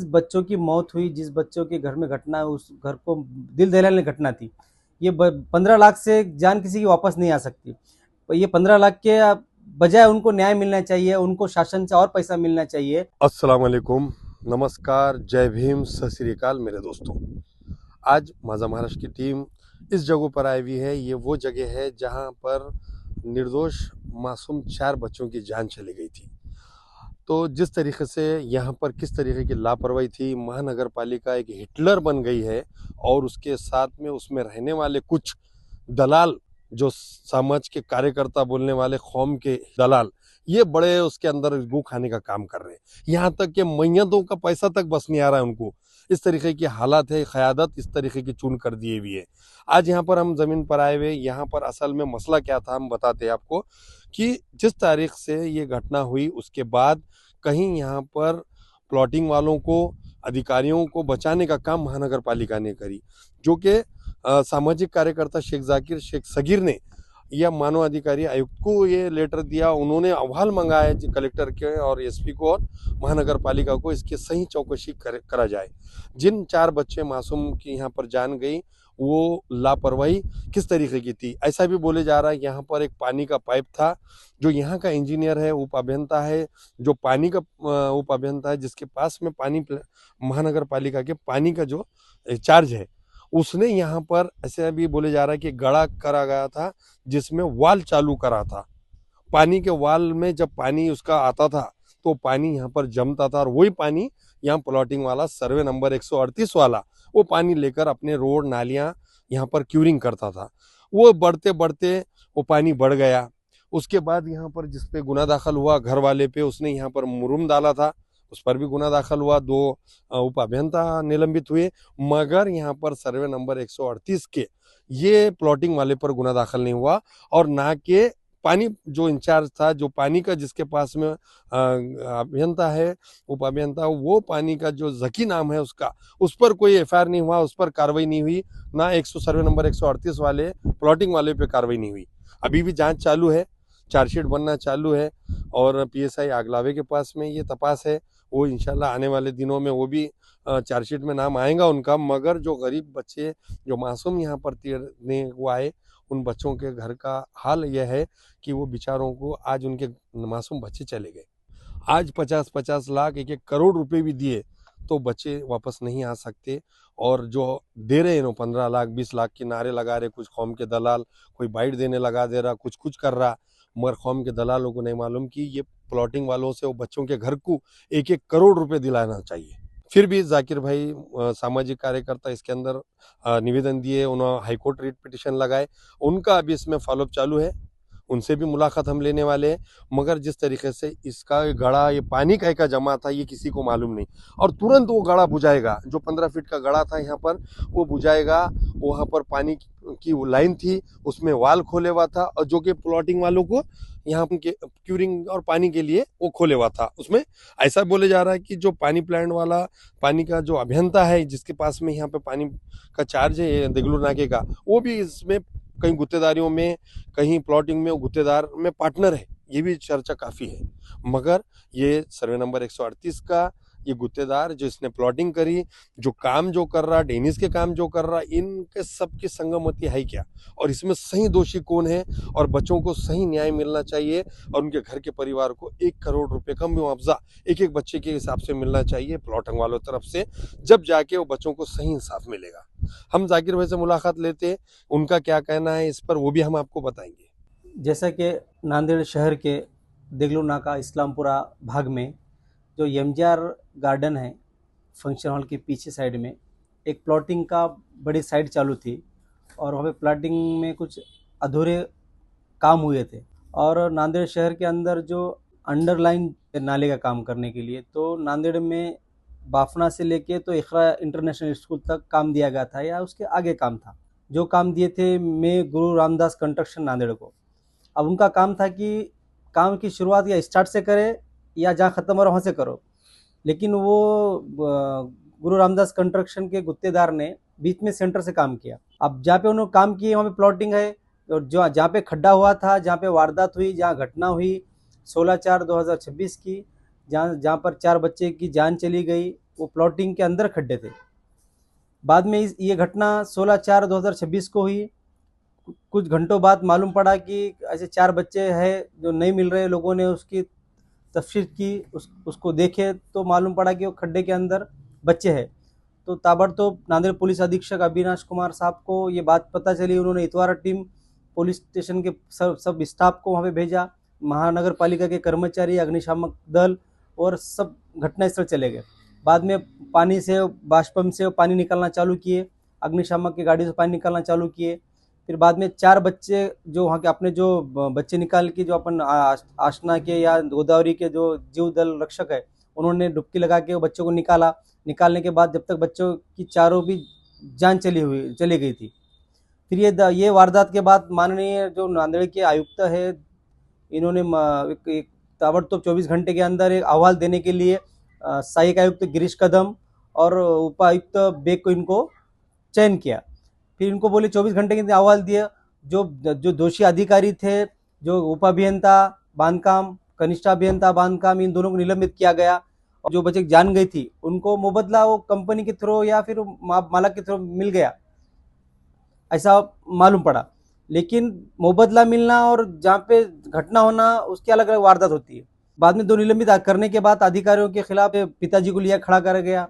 जिस बच्चों की मौत हुई, जिस बच्चों के घर में घटना है, उस घर को दिल दहलाने घटना थी। ये 15 लाख से जान किसी की वापस नहीं आ सकती। ये 15 लाख के बजाय उनको न्याय मिलना चाहिए, उनको शासन से और पैसा मिलना चाहिए। अस्सलाम वालेकुम, नमस्कार, जय भीम, सत श्री अकाल मेरे दोस्तों। आज माझा महाराष्ट्र की टीम इस जगह पर आई हुई है। ये वो जगह है जहां पर निर्दोष मासूम 4 बच्चों की जान चली गई थी। तो जिस तरीके से यहाँ पर किस तरीके की लापरवाही थी, महानगर पालिका एक हिटलर बन गई है और उसके साथ में उसमें रहने वाले कुछ दलाल, जो समाज के कार्यकर्ता बोलने वाले कौम के दलाल, ये बड़े उसके अंदर गू खाने का काम कर रहे हैं। यहाँ तक कि मैयतों का पैसा तक बस नहीं आ रहा है उनको। इस तरीके की हालात है, क़यादत इस तरीके की चून कर दिए हुई है। आज यहाँ पर हम ज़मीन पर आए हुए, यहाँ पर असल में मसला क्या था हम बताते हैं आपको कि जिस तारीख से ये घटना हुई उसके बाद कहीं यहाँ पर प्लॉटिंग वालों को, अधिकारियों को बचाने का काम महानगर पालिका ने करी, जो कि सामाजिक कार्यकर्ता शेख जाकिर शेख सगीर ने या मानव अधिकारी आयुक्त को ये लेटर दिया। उन्होंने अहवाल मंगाया कलेक्टर के और एसपी को और महानगर पालिका को, इसकी सही चौकसी करा जाए। जिन 4 बच्चे मासूम की यहाँ पर जान गई, वो लापरवाही किस तरीके की थी। ऐसा भी बोले जा रहा है यहाँ पर एक पानी का पाइप था, जो यहाँ का इंजीनियर है, उप अभियंता है, जो पानी का उप अभियंता है, जिसके पास में पानी महानगर पालिका के पानी का जो चार्ज है, उसने यहाँ पर ऐसे भी बोले जा रहा है कि गड़ा करा गया था, जिसमें वाल चालू करा था। पानी के वाल में जब पानी उसका आता था तो पानी यहाँ पर जमता था और वही पानी यहाँ प्लॉटिंग वाला सर्वे नंबर 138 वाला वो पानी लेकर अपने रोड नालियाँ यहाँ पर क्यूरिंग करता था। वो बढ़ते बढ़ते वो पानी बढ़ गया। उसके बाद यहाँ पर जिस पे गुना दाखिल हुआ घर वाले पे, उसने यहाँ पर मुरुम डाला था, उस पर भी गुना दाखिल हुआ। 2 उप अभियंता निलंबित हुए, मगर यहाँ पर सर्वे नंबर 138 के ये प्लॉटिंग वाले पर गुना दाखिल नहीं हुआ। और ना के पानी जो इंचार्ज था, जो पानी का जिसके पास में अभियंता है, उप अभियंता, वो पानी का जो जकी नाम है उसका, उस पर कोई एफआईआर नहीं हुआ, उस पर कार्रवाई नहीं हुई। ना 100 सर्वे नंबर 138 वाले प्लॉटिंग वाले पे कार्रवाई नहीं हुई। अभी भी जांच चालू है, चार्जशीट बनना चालू है और पीएसआई आगलावे के पास में ये तपास है। वो इंशाल्लाह आने वाले दिनों में वो भी चार्जशीट में नाम आएगा उनका। मगर जो गरीब बच्चे, जो मासूम यहाँ पर तीरने को आए, उन बच्चों के घर का हाल यह है कि वो बेचारों को आज उनके मासूम बच्चे चले गए। आज 50-50 लाख, 1-1 करोड़ रुपए भी दिए तो बच्चे वापस नहीं आ सकते। और जो दे रहे हैं ना 15 लाख 20 लाख के नारे लगा रहे कुछ कौम के दलाल, कोई बाइट देने लगा दे रहा, कुछ कुछ कर रहा, मगर कौम के दलालों को नहीं मालूम कि ये प्लॉटिंग वालों से वो बच्चों के घर को 1-1 करोड़ रुपए दिलाना चाहिए। फिर भी जाकिर भाई सामाजिक कार्यकर्ता इसके अंदर निवेदन दिए, उन्होंने हाईकोर्ट रिट पिटिशन लगाए, उनका अभी इसमें फॉलोअप चालू है। उनसे भी मुलाकात हम लेने वाले हैं। मगर जिस तरीके से इसका गड़ा, ये पानी का जमा था, ये किसी को मालूम नहीं। और तुरंत वो गड़ा बुझाएगा, जो 15 फीट का गड़ा था यहाँ पर, वो बुझाएगा। वहाँ पर पानी की वो लाइन थी, उसमें वाल खोले हुआ था, और जो कि प्लॉटिंग वालों को यहाँ के क्यूरिंग और पानी के लिए वो खोले हुआ था। उसमें ऐसा बोले जा रहा है कि जो पानी प्लांट वाला, पानी का जो अभियंता है, जिसके पास में यहाँ पे पानी का चार्ज है देगलूर नाके का, वो भी इसमें कहीं गुत्तेदारियों में, कहीं प्लॉटिंग में गुत्तेदार में पार्टनर है। ये भी चर्चा काफ़ी है। मगर ये सर्वे नंबर 138 का ये गुत्तेदार, जो इसने प्लॉटिंग करी, जो काम जो कर रहा, डेनिस के काम जो कर रहा, इनके सबकी संगमति है क्या, और इसमें सही दोषी कौन है, और बच्चों को सही न्याय मिलना चाहिए। और उनके घर के परिवार को 1 करोड़ रुपए का मुआवजा एक एक बच्चे के हिसाब से मिलना चाहिए प्लॉटिंग वालों तरफ से, जब जाके वो बच्चों को सही इंसाफ मिलेगा। हम जाकिर भाई से मुलाकात लेते, उनका क्या कहना है इस पर वो भी हम आपको बताएंगे। जैसा कि नांदेड़ शहर के देगलू नाका इस्लामपुरा भाग में जो एमजीआर गार्डन है, फंक्शन हॉल के पीछे साइड में एक प्लॉटिंग का बड़ी साइट चालू थी, और वहाँ पे प्लॉटिंग में कुछ अधूरे काम हुए थे। और नांदेड़ शहर के अंदर जो अंडरलाइन नाले का काम करने के लिए, तो नांदेड़ में बाफना से लेके तो इकरा इंटरनेशनल स्कूल तक काम दिया गया था, या उसके आगे काम था। जो काम दिए थे मैं गुरु रामदास कंस्ट्रक्शन नांदेड़ को। अब उनका काम था कि काम की शुरुआत या स्टार्ट से करे या जहाँ ख़त्म हो रहा वहाँ से करो। लेकिन वो गुरु रामदास कंस्ट्रक्शन के गुत्तेदार ने बीच में सेंटर से काम किया। अब जहाँ पे उन्होंने काम किए वहाँ पे प्लॉटिंग है, और जो जहाँ पे खड्डा हुआ था, जहाँ पे वारदात हुई, जहाँ घटना हुई 16/4/2026 की, जहाँ जहाँ पर 4 बच्चे की जान चली गई, वो प्लॉटिंग के अंदर खड्डे थे। बाद में ये घटना 16/4/2026 को हुई। कुछ घंटों बाद मालूम पड़ा कि ऐसे 4 बच्चे हैं जो नहीं मिल रहे। लोगों ने उसकी तफ्तीश की, उसको देखे तो मालूम पड़ा कि वो खड्डे के अंदर बच्चे हैं। तो ताबड़तोब नांदेड़ पुलिस अधीक्षक अविनाश कुमार साहब को ये बात पता चली। उन्होंने इतवारा टीम पुलिस स्टेशन के सब स्टाफ को वहाँ पे भेजा। महानगर पालिका के कर्मचारी, अग्निशामक दल और सब घटनास्थल चले गए। बाद में पानी से, बाष्पम से पानी निकालना चालू किए, अग्निशामक की गाड़ी से पानी निकालना चालू किए। फिर बाद में 4 बच्चे जो वहाँ के अपने जो बच्चे निकाल के जो अपन आशना के या गोदावरी के जो जीव दल रक्षक है, उन्होंने डुबकी लगा के वो बच्चों को निकाला। निकालने के बाद जब तक बच्चों की चारों भी जान चली गई थी। फिर ये वारदात के बाद माननीय जो नांदेड़ के आयुक्त है, इन्होंने एक ताबड़तोब 24 घंटे के अंदर एक अहवाल देने के लिए सहायक आयुक्त गिरीश कदम और उपायुक्त बेग को इनको चयन किया। फिर इनको बोले 24 घंटे के अंदर अहवाल दिया। जो दोषी अधिकारी थे, जो उप अभियंता बांधकाम, कनिष्ठ अभियंता बांधकाम, इन दोनों को निलंबित किया गया। और जो बच्चे जान गई थी उनको मुबदला वो कंपनी के थ्रू या फिर मालक के थ्रू मिल गया, ऐसा मालूम पड़ा। लेकिन मुबदला मिलना और जहाँ पे घटना होना उसकी अलग अलग वारदात होती है। बाद में 2 निलंबित करने के बाद अधिकारियों के खिलाफ पिताजी को लिया खड़ा कर गया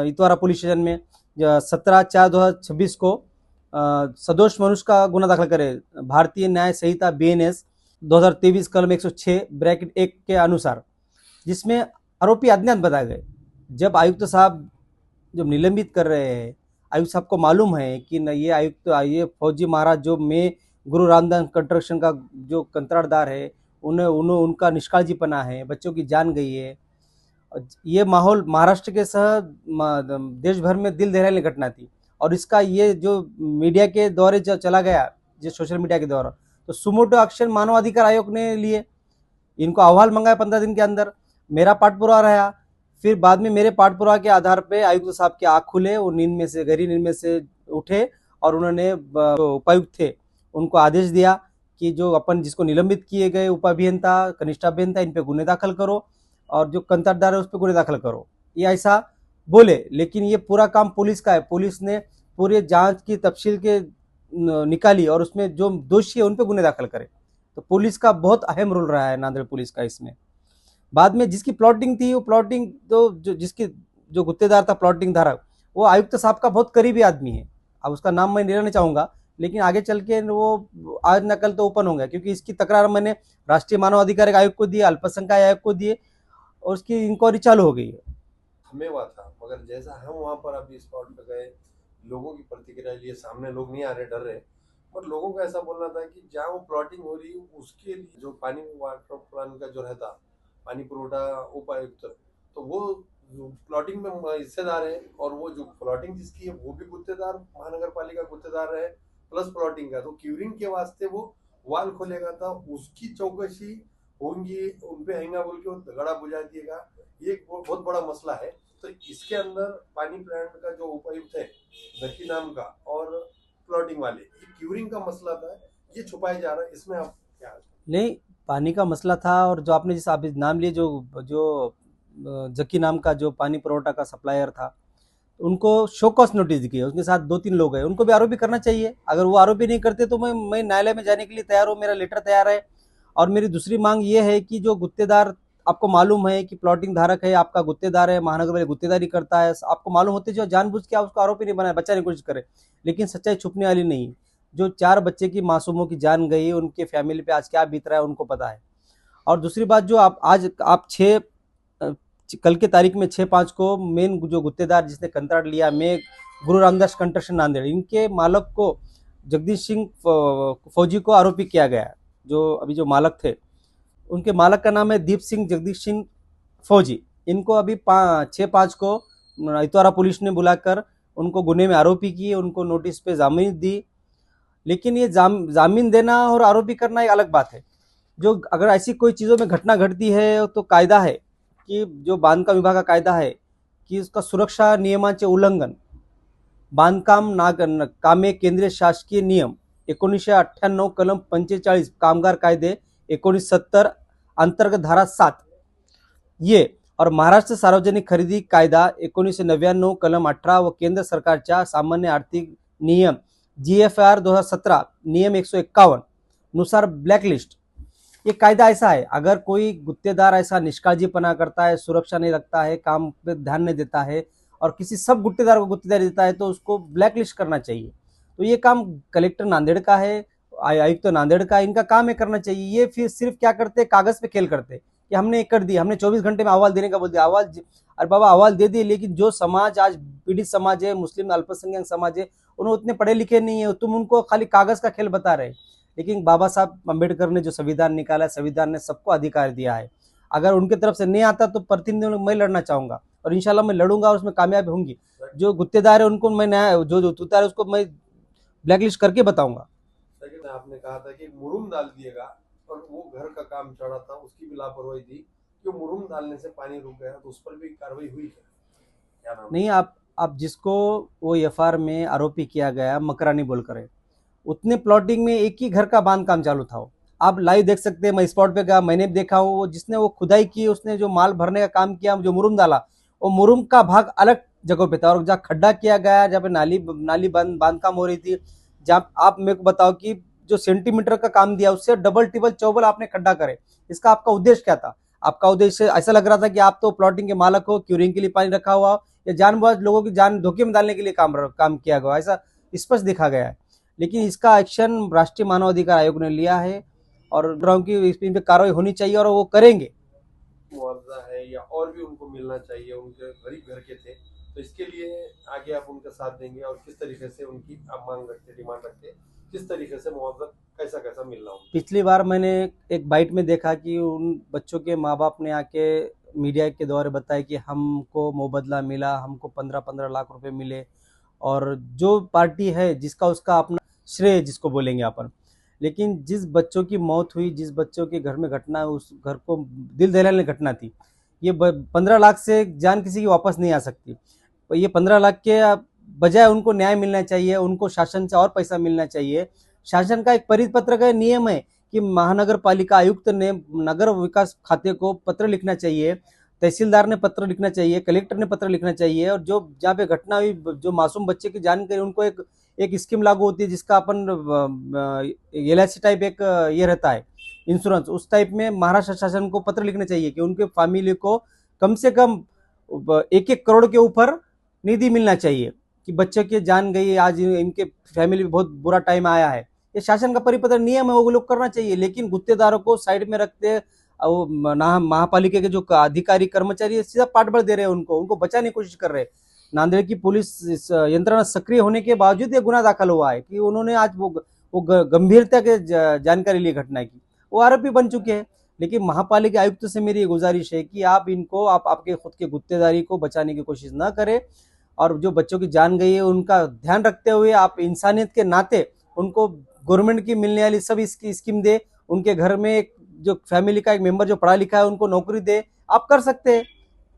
इतवारा पुलिस स्टेशन में। 17/4/2026 को सदोष मनुष्य का गुना दाखिल करे भारतीय न्याय संहिता BNS 2023 कलम 106(1) के अनुसार, जिसमें आरोपी अज्ञात बताए गए। जब आयुक्त साहब जब निलंबित कर रहे हैं, आयुक्त साहब को मालूम है कि न ये आयुक्त ये फौजी महाराज जो मैं गुरु रामदास कंस्ट्रक्शन का जो कंत्राटदार है, उनका निष्काळजीपना है, बच्चों की जान गई है। ये माहौल महाराष्ट्र के सह देश भर में दिल दहलाने घटना थी। और इसका ये जो मीडिया के द्वारा जो चला गया, जो सोशल मीडिया के द्वारा, तो सुमोटो एक्शन मानवाधिकार आयोग ने लिए। इनको अहवाल मंगाया 15 दिन के अंदर। मेरा पाठपुरावा रहा। फिर बाद में मेरे पाठपुरावा के आधार पे आयुक्त साहब के आँख खुले, वो गहरी नींद में से उठे और उन्होंने उपायुक्त थे उनको आदेश दिया कि जो अपन जिसको निलंबित किए गए उप अभियंता, कनिष्ठ अभियंता, इन पे गुने दाखिल करो और जो कंत्राटदार है उस पर गुने दाखिल करो, ये ऐसा बोले। लेकिन ये पूरा काम पुलिस का है। पुलिस ने पूरे जांच की तफसील के निकाली और उसमें जो दोषी है उन पे गुने दाखिल करे। तो पुलिस का बहुत अहम रोल रहा है नांदेड़ पुलिस का इसमें। बाद में जिसकी प्लॉटिंग थी, वो प्लॉटिंग तो जो गुत्तेदार था, प्लॉटिंग धारक, वो आयुक्त साहब का बहुत करीबी आदमी है। अब उसका नाम मैं लेना नहीं चाहूँगा, लेकिन आगे चल के वो आज न कल तो ओपन होंगे, क्योंकि इसकी तकरार मैंने राष्ट्रीय मानव अधिकार आयोग को दिए, अल्पसंख्यक आयोग को दिए और उसकी इंक्वायरी चालू हो गई है। हमें हुआ था, मगर जैसा हम वहाँ पर अभी स्पॉट पे गए, लोगों की प्रतिक्रिया लिए, सामने लोग नहीं आ रहे, डर रहे, पर लोगों को ऐसा बोलना था कि जहाँ वो प्लॉटिंग हो रही उसके लिए जो पानी वाटर प्लान का जो रहता पानी पुरवठा उपायुक्त, तो वो प्लॉटिंग में हिस्सेदार है और वो जो प्लॉटिंग जिसकी है वो भी गुत्तेदार, महानगर पालिका गुत्तेदार है प्लस प्लॉटिंग का। तो क्यूरिंग के वास्ते वो वाल खोलेगा था, उसकी चौकसी होंगी, उनपे हैंगा बोल के वो गड़ा बुझा दिएगा। ये बहुत बड़ा मसला है। तो इसके अंदर पानी प्लांट का जो उपायुक्त है जकी नाम का और प्लॉटिंग वाले, ये क्यूरिंग का मसला था, ये छुपाया जा रहा है। इसमें आप क्या? नहीं, पानी का मसला था। और जो आपने जिस आप नाम लिए, जो जकी नाम का जो पानी पुरवठा का सप्लायर था, उनको शो कॉज नोटिस दी गई। उसके साथ 2-3 लोग हैं, उनको भी आरोपी करना चाहिए। अगर वो आरोपी नहीं करते तो मैं न्यायालय में जाने के लिए तैयार हूँ, मेरा लेटर तैयार है। और मेरी दूसरी मांग ये है कि जो गुत्तेदार, आपको मालूम है कि प्लॉटिंग धारक है, आपका गुत्तेदार है, महानगर वाले गुत्तेदारी करता है, आपको मालूम होते जो जानबूझ के उसको आरोपी नहीं बनाए, बचाने की कोशिश करे, लेकिन सच्चाई छुपने वाली नहीं। जो 4 बच्चे की मासूमों की जान गई, उनके फैमिली पे आज क्या बीत रहा है उनको पता है। और दूसरी बात, जो आप 6 कल के तारीख में 6/5 को मेन जो गुत्तेदार जिसने कंत्राट लिया, मैं गुरु रामदास कंस्ट्रक्शन नांदेड़, इनके मालक को जगदीश सिंह फौजी को आरोपी किया गया। जो अभी जो मालक थे, उनके मालक का नाम है दीप सिंह जगदीश सिंह फौजी। इनको अभी 6/5 को इतवारा पुलिस ने बुलाकर उनको गुने में आरोपी किए, उनको नोटिस पे जामीन दी। लेकिन ये जामीन देना और आरोपी करना एक अलग बात है। जो अगर ऐसी कोई चीज़ों में घटना घटती है तो कायदा है कि जो बांधकाम विभाग का कायदा है की उसका सुरक्षा नियमांचे उल्लंघन, बांधकाम कामे केंद्रीय शासकीय नियम 1998 कलम 45 कामगार कायदे 1970 अंतर्गत धारा 7, ये और महाराष्ट्र सार्वजनिक खरेदी कायदा 1999 कलम 18 व केंद्र सरकारच्या सामान्य आर्थिक नियम GFR 2017 नियम 151 नुसार ब्लैकलिस्ट। ये कायदा ऐसा है, अगर कोई गुत्तेदार ऐसा निष्काळजीपना करता है, सुरक्षा नहीं रखता है, काम पे ध्यान नहीं देता है और किसी सब गुत्तेदार को गुत्तेदारी देता है तो उसको ब्लैकलिस्ट करना चाहिए। तो ये काम कलेक्टर नांदेड़ का है, आयुक्त तो नांदेड़ का, इनका काम है करना चाहिए। ये फिर सिर्फ क्या करते, कागज पे खेल करते कि हमने कर दी, हमने 24 घंटे में अहवाल देने का बोल दिया। अहवाल, अरे बाबा अहवाल दे दिए, लेकिन जो समाज आज पीड़ित समाज है, मुस्लिम अल्पसंख्यक समाज है, उन्हें उतने पढ़े लिखे नहीं है, तुम उनको खाली कागज का खेल बता रहे। लेकिन बाबा साहब अम्बेडकर ने जो संविधान निकाला, संविधान ने सबको अधिकार दिया है। अगर उनके तरफ से नहीं आता तो प्रतिनिधि मैं लड़ना चाहूंगा और इंशाल्लाह मैं लड़ूंगा और उसमें कामयाब होंगी। जो गुत्तेदार है उनको मैं न्याय, जो तुतार है उसको मैं ब्लैकलिस्ट करके बताऊंगा। लेकिन आपने कहा था कि मुरुम डाल दिएगा और वो घर का काम चढ़ा था, उसकी भी लापरवाही थी कि मुरुम डालने से पानी रुक गया, तो उस पर भी कार्रवाई हुई है? क्या नाम नहीं, आप जिसको वो एफआर में आरोपी किया गया मकरानी बोलकर है, उतने प्लॉटिंग में एक ही घर का बांध काम चालू था। आप लाइव देख सकते हैं, मैं स्पॉट पे गया, मैंने भी देखा वो जिसने वो खुदाई की, उसने जो माल भरने का काम किया, जो मुरुम डाला, वो मुरुम का भाग अलग जगह पे था और जहाँ खड्डा किया गया, जहाँ पे नाली बांध काम हो रही थी, जहाँ आप मेरे को बताओ कि जो सेंटीमीटर का काम दिया उससे डबल टिबल चौबल आपने खड्डा करे। इसका आपका उद्देश्य क्या था? आपका उद्देश्य ऐसा लग रहा था कि आप तो प्लॉटिंग के मालक हो, क्यूरिंग के लिए पानी रखा हुआ हो, या जानबूझ लोगों की जान धोखे में डालने के लिए काम किया गया, ऐसा स्पष्ट दिखा गया है। लेकिन इसका एक्शन राष्ट्रीय मानवाधिकार आयोग ने लिया है और इन पे कार्रवाई होनी चाहिए और वो करेंगे। मुआवजा है या और भी उनको मिलना चाहिए, उनके गरीब घर के थे, तो इसके लिए आगे आप उनका साथ देंगे और किस तरीके से उनकी आप मांग रखते, डिमांड रखते, किस तरीके से मुआवजा कैसा कैसा मिलना हो? पिछली बार मैंने एक बाइट में देखा कि उन बच्चों के माँ बाप ने आके मीडिया के द्वारा बताया कि हमको मुबदला मिला, हमको 15-15 लाख रुपए मिले, और जो पार्टी है जिसका उसका अपना श्रेय जिसको बोलेंगे अपन। लेकिन जिस बच्चों की मौत हुई, जिस बच्चों के घर में घटना, उस घर को दिल दहलाने घटना थी। ये 15 लाख से जान किसी की वापस नहीं आ सकती। ये 15 लाख के बजाय उनको न्याय मिलना चाहिए, उनको शासन से और पैसा मिलना चाहिए। शासन का एक परिपत्र का नियम है कि महानगर पालिका आयुक्त ने नगर विकास खाते को पत्र लिखना चाहिए, तहसीलदार ने पत्र लिखना चाहिए, कलेक्टर ने पत्र लिखना चाहिए, और जो जहाँ पे घटना हुई, जो मासूम बच्चे की जानकारी, उनको एक स्कीम लागू होती है जिसका अपन LIC टाइप एक ये रहता है इंश्योरेंस, उस टाइप में महाराष्ट्र शासन को पत्र लिखना चाहिए कि उनके फैमिली को कम से कम 1-1 करोड़ के ऊपर निधि मिलना चाहिए कि बच्चे की जान गई, आज इनके फैमिली में बहुत बुरा टाइम आया है। ये शासन का परिपत्र नियम है, वो लोग करना चाहिए। लेकिन गुत्तेदारों को साइड में रखते, महापालिका के जो अधिकारी कर्मचारी सीधा पाठबल दे रहे हैं, उनको बचाने की कोशिश कर रहे हैं। नांदेड़ की पुलिस यंत्रणा सक्रिय होने के बावजूद ये गुना दाखिल हुआ है कि उन्होंने आज वो गंभीरता के जानकारी ली घटना की, वो आरोपी बन चुके हैं। लेकिन महापालिका आयुक्त से मेरी ये गुजारिश है कि आप इनको आपके खुद के गुत्तेदारी को बचाने की कोशिश ना करें, और जो बच्चों की जान गई है उनका ध्यान रखते हुए आप इंसानियत के नाते उनको गवर्नमेंट की मिलने वाली सब इसकी स्कीम दे। उनके घर में एक जो फैमिली का एक मेंबर जो पढ़ा लिखा है उनको नौकरी दे, आप कर सकते हैं।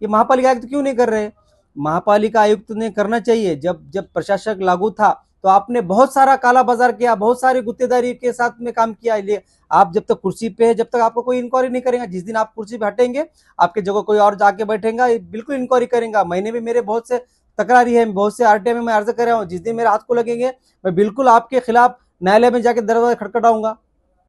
ये महापालिका आयुक्त क्यों नहीं कर रहे? महापालिका आयुक्त ने करना चाहिए। जब प्रशासक लागू था तो आपने बहुत सारा काला बाजार किया, बहुत सारी गुत्तेदारी के साथ में काम किया। इसलिए आप जब तक कुर्सी पे है, जब तक आपको कोई इंक्वायरी नहीं करेगा, जिस दिन आप कुर्सी पे हटेंगे आपके जगह कोई और जाके बैठेगा, बिल्कुल इंक्वायरी करेगा। मैंने भी मेरे बहुत से तकरारी है, बहुत से RTI में मैं अर्ज कर रहा हूँ, जिस दिन मेरे हाथ को लगेंगे मैं बिल्कुल आपके खिलाफ न्यायालय में जाके दरवाजा खटखटाऊंगा।